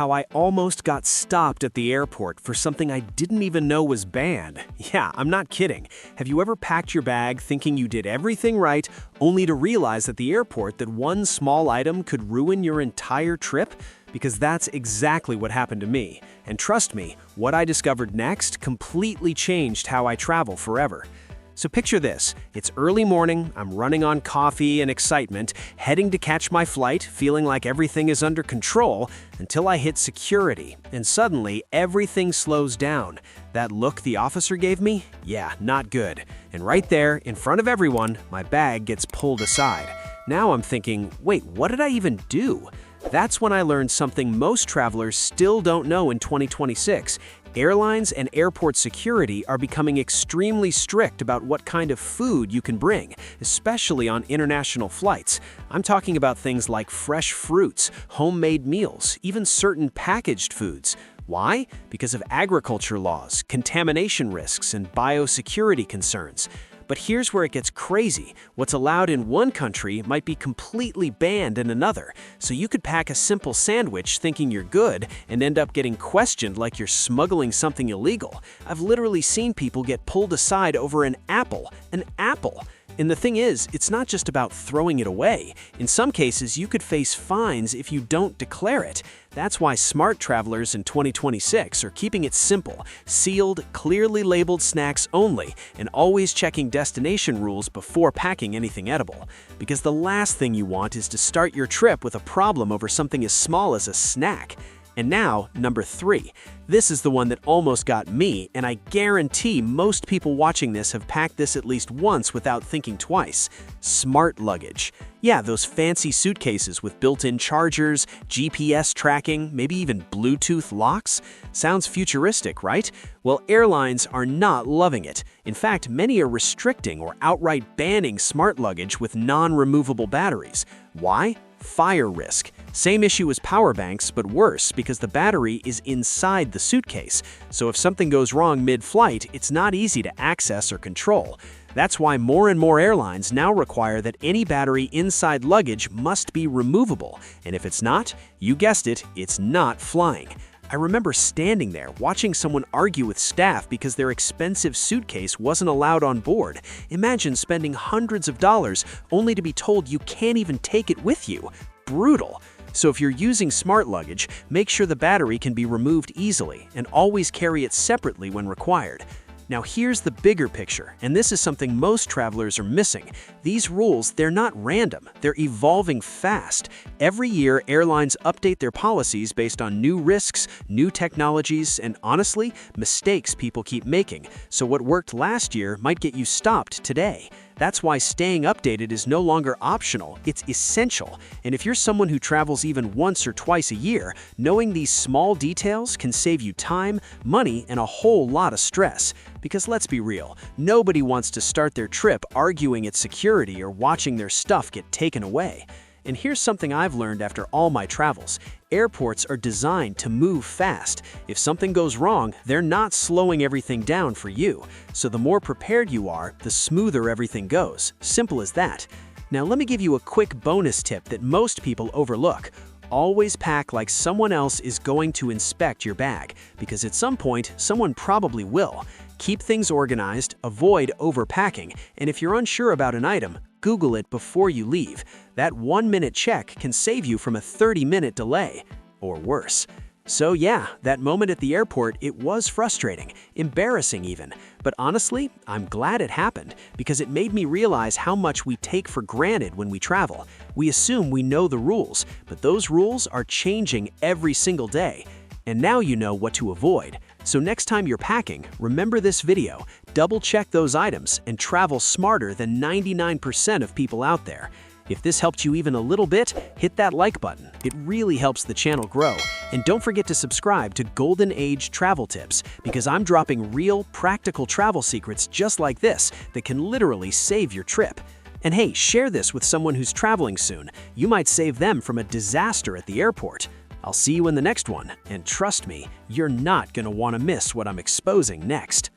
how I almost got stopped at the airport for something I didn't even know was banned. Yeah, I'm not kidding. Have you ever packed your bag thinking you did everything right, only to realize at the airport that one small item could ruin your entire trip? Because that's exactly what happened to me. And trust me, what I discovered next completely changed how I travel forever. So picture this, it's early morning, I'm running on coffee and excitement, heading to catch my flight, feeling like everything is under control, until I hit security, and suddenly everything slows down. That look the officer gave me? Yeah, not good. And right there, in front of everyone, my bag gets pulled aside. Now I'm thinking, wait, what did I even do? That's when I learned something most travelers still don't know in 2026. Airlines and airport security are becoming extremely strict about what kind of food you can bring, especially on international flights. I'm talking about things like fresh fruits, homemade meals, even certain packaged foods. Why? Because of agriculture laws, contamination risks, and biosecurity concerns. But here's where it gets crazy. What's allowed in one country might be completely banned in another. So you could pack a simple sandwich thinking you're good and end up getting questioned like you're smuggling something illegal. I've literally seen people get pulled aside over an apple. An apple! And the thing is, it's not just about throwing it away. In some cases, you could face fines if you don't declare it. That's why smart travelers in 2026 are keeping it simple, sealed, clearly labeled snacks only, and always checking destination rules before packing anything edible. Because the last thing you want is to start your trip with a problem over something as small as a snack. And now, number 3. This is the one that almost got me, and I guarantee most people watching this have packed this at least once without thinking twice. Smart luggage. Yeah, those fancy suitcases with built-in chargers, GPS tracking, maybe even Bluetooth locks. Sounds futuristic, right? Well, airlines are not loving it. In fact, many are restricting or outright banning smart luggage with non-removable batteries. Why? Fire risk. Same issue as power banks, but worse because the battery is inside the suitcase. So if something goes wrong mid-flight, it's not easy to access or control. That's why more and more airlines now require that any battery inside luggage must be removable. And if it's not, you guessed it, it's not flying. I remember standing there watching someone argue with staff because their expensive suitcase wasn't allowed on board. Imagine spending hundreds of dollars only to be told you can't even take it with you. Brutal. So if you're using smart luggage, make sure the battery can be removed easily and always carry it separately when required. Now here's the bigger picture, and this is something most travelers are missing. These rules, they're not random, they're evolving fast. Every year, airlines update their policies based on new risks, new technologies, and honestly, mistakes people keep making. So what worked last year might get you stopped today. That's why staying updated is no longer optional, it's essential. And if you're someone who travels even once or twice a year, knowing these small details can save you time, money, and a whole lot of stress. Because let's be real, nobody wants to start their trip arguing at security or watching their stuff get taken away. And here's something I've learned after all my travels. Airports are designed to move fast. If something goes wrong, they're not slowing everything down for you. So the more prepared you are, the smoother everything goes. Simple as that. Now let me give you a quick bonus tip that most people overlook. Always pack like someone else is going to inspect your bag, because at some point, someone probably will. Keep things organized, avoid overpacking, and if you're unsure about an item, Google it before you leave. That 1-minute check can save you from a 30-minute delay, or worse. So yeah, that moment at the airport, it was frustrating, embarrassing even. But honestly, I'm glad it happened, because it made me realize how much we take for granted when we travel. We assume we know the rules, but those rules are changing every single day. And now you know what to avoid. So next time you're packing, remember this video, double-check those items, and travel smarter than 99% of people out there. If this helped you even a little bit, hit that like button. It really helps the channel grow. And don't forget to subscribe to Golden Age Travel Tips, because I'm dropping real, practical travel secrets just like this that can literally save your trip. And hey, share this with someone who's traveling soon. You might save them from a disaster at the airport. I'll see you in the next one, and trust me, you're not going to want to miss what I'm exposing next.